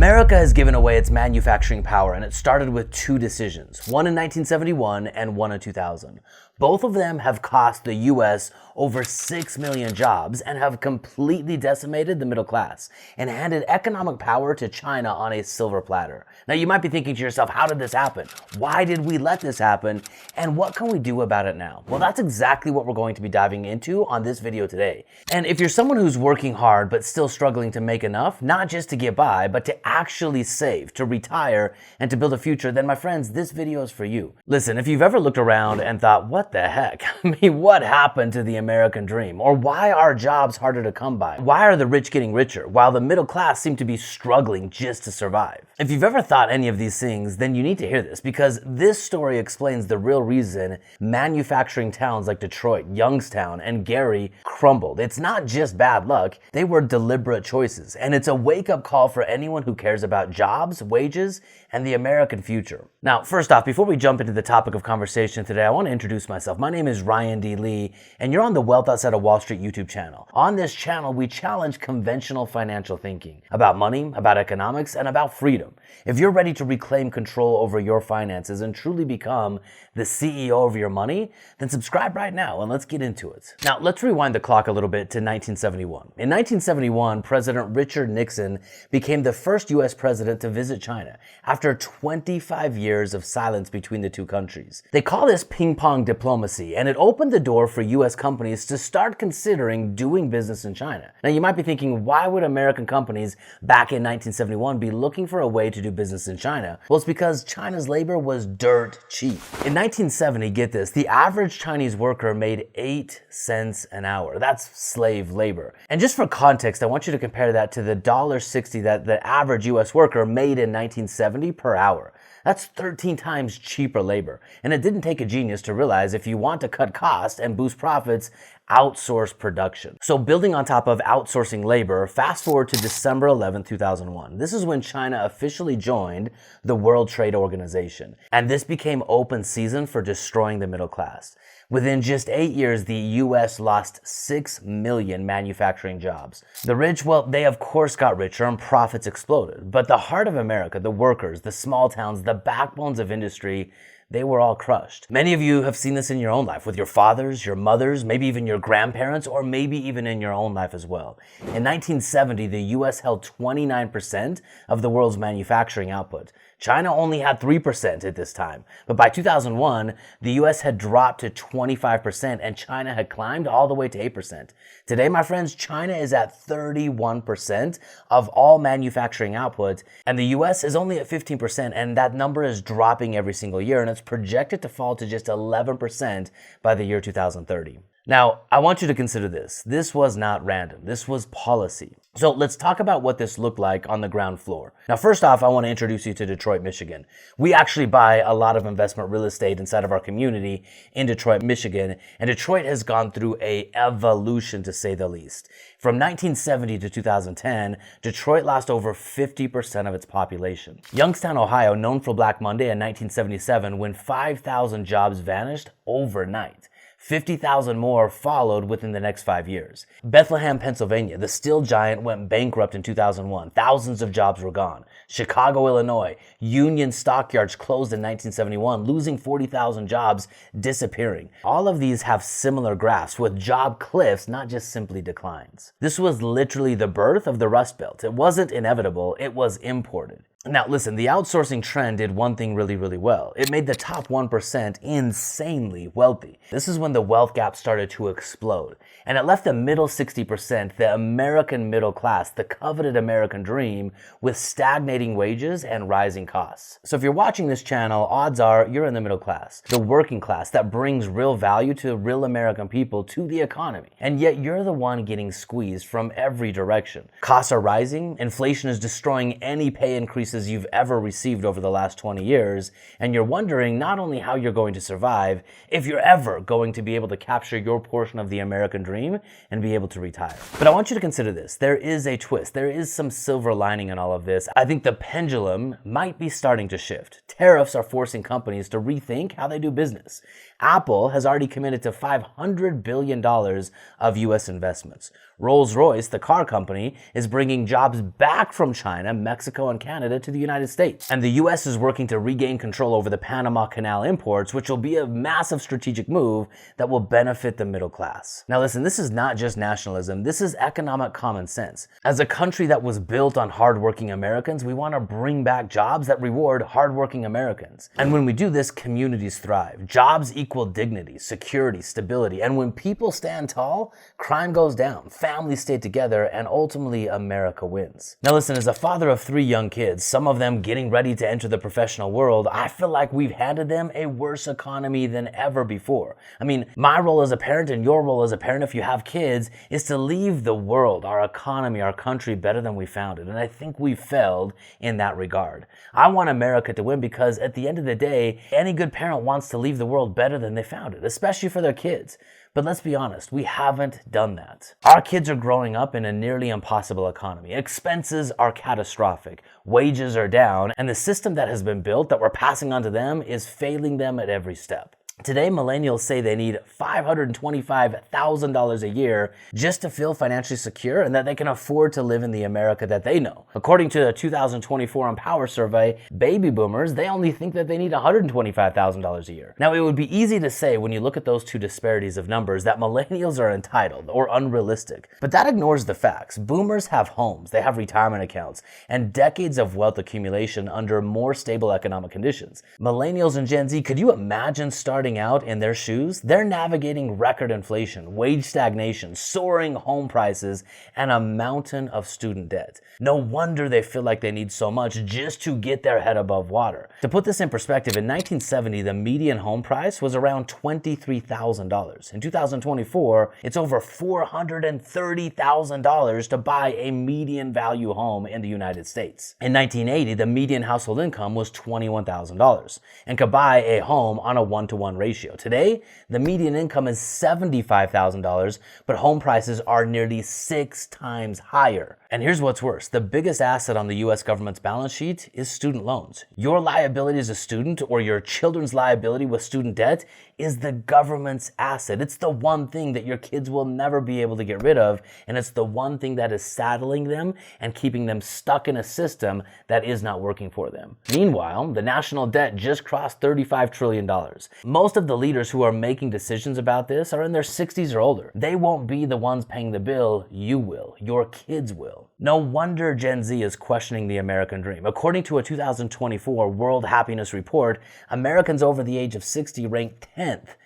America has given away its manufacturing power, and it started with two decisions, one in 1971 and one in 2000. Both of them have cost the US over 6 million jobs and have completely decimated the middle class and handed economic power to China on a silver platter. Now you might be thinking to yourself, how did this happen? Why did we let this happen? And what can we do about it now? Well, that's exactly what we're going to be diving into on this video today. And if you're someone who's working hard but still struggling to make enough, not just to get by, but to actually save, to retire, and to build a future, then my friends, this video is for you. Listen, if you've ever looked around and thought, what the heck? I mean, what happened to the American dream? Or why are jobs harder to come by? Why are the rich getting richer while the middle class seem to be struggling just to survive? If you've ever thought any of these things, then you need to hear this, because this story explains the real reason manufacturing towns like Detroit, Youngstown, and Gary crumbled. It's not just bad luck, they were deliberate choices, and it's a wake-up call for anyone who cares about jobs, wages, and the American future. Now, first off, before we jump into the topic of conversation today, I want to introduce myself. My name is Ryan D. Lee, and you're on the Wealth Outside of Wall Street YouTube channel. On this channel, we challenge conventional financial thinking about money, about economics, and about freedom. If you're ready to reclaim control over your finances and truly become the CEO of your money, then subscribe right now and let's get into it. Now, let's rewind the clock a little bit to 1971. In 1971, President Richard Nixon became the first U.S. president to visit China after 25 years of silence between the two countries. They call this ping-pong diplomacy, and it opened the door for U.S. companies to start considering doing business in China. Now, you might be thinking, why would American companies back in 1971 be looking for a way to do business in China? Well, it's because China's labor was dirt cheap. In 1970, get this, the average Chinese worker made 8 cents an hour. That's slave labor. And just for context, I want you to compare that to the $1.60 that the average U.S. worker made in 1970 per hour. That's 13 times cheaper labor. And it didn't take a genius to realize if you want to cut costs and boost profits, outsource production. So building on top of outsourcing labor, fast forward to December 11, 2001. This is when China officially joined the World Trade Organization. And this became open season for destroying the middle class. Within just 8 years, the U.S. lost 6 million manufacturing jobs. The rich, well, they of course got richer and profits exploded. But the heart of America, the workers, the small towns, the backbones of industry, they were all crushed. Many of you have seen this in your own life with your fathers, your mothers, maybe even your grandparents, or maybe even in your own life as well. In 1970, the U.S. held 29% of the world's manufacturing output. China only had 3% at this time. But by 2001, the US had dropped to 25% and China had climbed all the way to 8%. Today, my friends, China is at 31% of all manufacturing output, and the US is only at 15%, and that number is dropping every single year, and it's projected to fall to just 11% by the year 2030. Now, I want you to consider this. This was not random. This was policy. So let's talk about what this looked like on the ground floor. Now, first off, I want to introduce you to Detroit, Michigan. We actually buy a lot of investment real estate inside of our community in Detroit, Michigan, and Detroit has gone through an evolution, to say the least. From 1970 to 2010, Detroit lost over 50% of its population. Youngstown, Ohio, known for Black Monday in 1977, when 5,000 jobs vanished overnight. 50,000 more followed within the next 5 years. Bethlehem, Pennsylvania, the steel giant went bankrupt in 2001. Thousands of jobs were gone. Chicago, Illinois, Union stockyards closed in 1971, losing 40,000 jobs, disappearing. All of these have similar graphs with job cliffs, not just simply declines. This was literally the birth of the Rust Belt. It wasn't inevitable, it was imported. Now listen, the outsourcing trend did one thing really, really well. It made the top 1% insanely wealthy. This is when the wealth gap started to explode. And it left the middle 60%, the American middle class, the coveted American dream, with stagnating wages and rising costs. So if you're watching this channel, odds are you're in the middle class, the working class that brings real value to real American people, to the economy. And yet you're the one getting squeezed from every direction. Costs are rising, inflation is destroying any pay increase you've ever received over the last 20 years, and you're wondering not only how you're going to survive, if you're ever going to be able to capture your portion of the American dream and be able to retire. But I want you to consider this. There is a twist. There is some silver lining in all of this. I think the pendulum might be starting to shift. Tariffs are forcing companies to rethink how they do business. Apple has already committed to $500 billion of U.S. investments. Rolls-Royce, the car company, is bringing jobs back from China, Mexico, and Canada to the United States. And the US is working to regain control over the Panama Canal imports, which will be a massive strategic move that will benefit the middle class. Now listen, this is not just nationalism, this is economic common sense. As a country that was built on hardworking Americans, we want to bring back jobs that reward hardworking Americans. And when we do this, communities thrive. Jobs equal dignity, security, stability. And when people stand tall, crime goes down, families stay together, and ultimately America wins. Now listen, as a father of 3 young kids, some of them getting ready to enter the professional world, I feel like we've handed them a worse economy than ever before. I mean, my role as a parent and your role as a parent if you have kids is to leave the world, our economy, our country better than we found it. And I think we've failed in that regard. I want America to win because at the end of the day, any good parent wants to leave the world better than they found it, especially for their kids. But let's be honest, we haven't done that. Our kids are growing up in a nearly impossible economy. Expenses are catastrophic, wages are down, and the system that has been built that we're passing on to them is failing them at every step. Today, millennials say they need $525,000 a year just to feel financially secure and that they can afford to live in the America that they know. According to the 2024 Empower survey, baby boomers, they only think that they need $125,000 a year. Now, it would be easy to say when you look at those two disparities of numbers that millennials are entitled or unrealistic, but that ignores the facts. Boomers have homes, they have retirement accounts, and decades of wealth accumulation under more stable economic conditions. Millennials and Gen Z, could you imagine starting out in their shoes? They're navigating record inflation, wage stagnation, soaring home prices, and a mountain of student debt. No wonder they feel like they need so much just to get their head above water. To put this in perspective, in 1970, the median home price was around $23,000. In 2024, it's over $430,000 to buy a median value home in the United States. In 1980, the median household income was $21,000 and could buy a home on a 1-to-1 ratio. Today, the median income is $75,000, but home prices are nearly 6 times higher. And here's what's worse. The biggest asset on the US government's balance sheet is student loans. Your liability as a student or your children's liability with student debt is the government's asset. It's the one thing that your kids will never be able to get rid of, and it's the one thing that is saddling them and keeping them stuck in a system that is not working for them. Meanwhile, the national debt just crossed $35 trillion. Most of the leaders who are making decisions about this are in their 60s or older. They won't be the ones paying the bill, you will. Your kids will. No wonder Gen Z is questioning the American dream. According to a 2024 World Happiness Report, Americans over the age of 60 rank 10th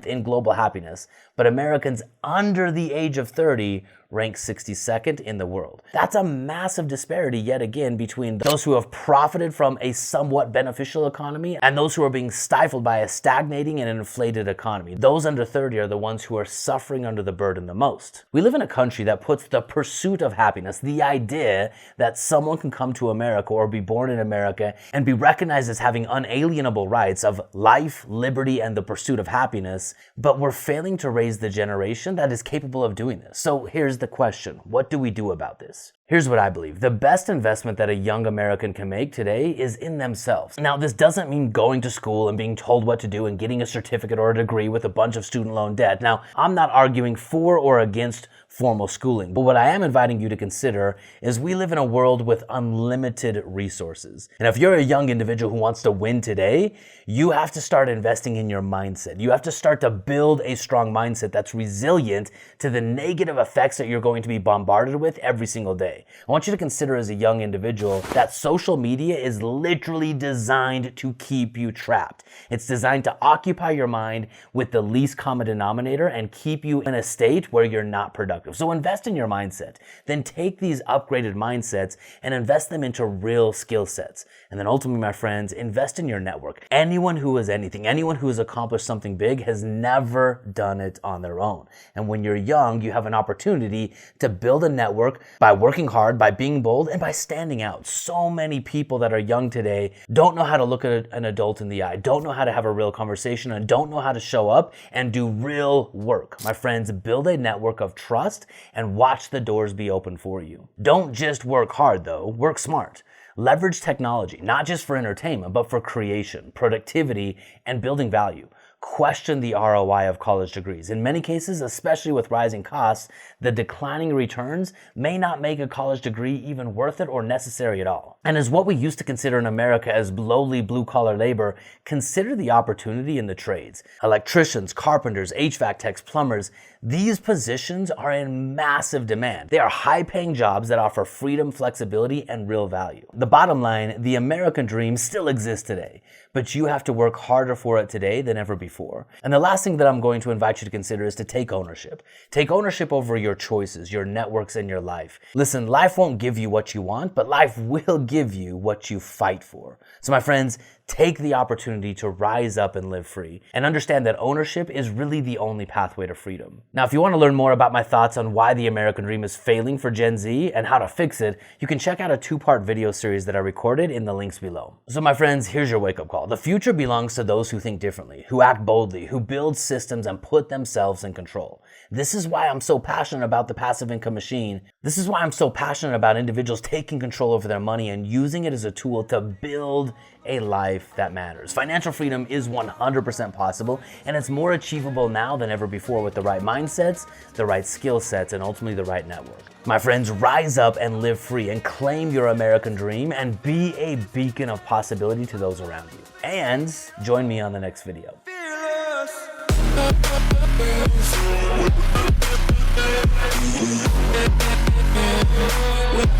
in global happiness, but Americans under the age of 30 rank 62nd in the world. That's a massive disparity yet again between those who have profited from a somewhat beneficial economy and those who are being stifled by a stagnating and inflated economy. Those under 30 are the ones who are suffering under the burden the most. We live in a country that puts the pursuit of happiness, the idea that someone can come to America or be born in America and be recognized as having unalienable rights of life, liberty, and the pursuit of happiness, but we're failing to raise the generation that is capable of doing this. So here's the question. What do we do about this? Here's what I believe. The best investment that a young American can make today is in themselves. Now, this doesn't mean going to school and being told what to do and getting a certificate or a degree with a bunch of student loan debt. Now, I'm not arguing for or against formal schooling, but what I am inviting you to consider is we live in a world with unlimited resources. And if you're a young individual who wants to win today, you have to start investing in your mindset. You have to start to build a strong mindset that's resilient to the negative effects that you're going to be bombarded with every single day. I want you to consider as a young individual that social media is literally designed to keep you trapped. It's designed to occupy your mind with the least common denominator and keep you in a state where you're not productive. So invest in your mindset. Then take these upgraded mindsets and invest them into real skill sets. And then ultimately, my friends, invest in your network. Anyone who is anything, anyone who has accomplished something big has never done it on their own. And when you're young, you have an opportunity to build a network by working hard, by being bold, and by standing out. So many people that are young today don't know how to look at an adult in the eye, don't know how to have a real conversation, and don't know how to show up and do real work. My friends, build a network of trust and watch the doors be open for you. Don't just work hard though, work smart. Leverage technology, not just for entertainment, but for creation, productivity, and building value. question the ROI of college degrees. In many cases, especially with rising costs, the declining returns may not make a college degree even worth it or necessary at all. And as what we used to consider in America as lowly blue-collar labor, consider the opportunity in the trades. Electricians, carpenters, HVAC techs, plumbers, these positions are in massive demand. They are high-paying jobs that offer freedom, flexibility, and real value. The bottom line, the American dream still exists today, but you have to work harder for it today than ever before. And the last thing that I'm going to invite you to consider is to take ownership. Take ownership over your choices, your networks, and your life. Listen, life won't give you what you want, but life will give you what you fight for. So my friends, take the opportunity to rise up and live free, and understand that ownership is really the only pathway to freedom. Now, if you want to learn more about my thoughts on why the American dream is failing for Gen Z and how to fix it, you can check out a 2-part video series that I recorded in the links below. So my friends, here's your wake-up call. The future belongs to those who think differently, who act boldly, who build systems and put themselves in control. This is why I'm so passionate about the passive income machine. This is why I'm so passionate about individuals taking control over their money and using it as a tool to build a life that matters. Financial freedom is 100% possible, and it's more achievable now than ever before with the right mindsets, the right skill sets, and ultimately the right network. My friends, rise up and live free and claim your American dream and be a beacon of possibility to those around you. And join me on the next video.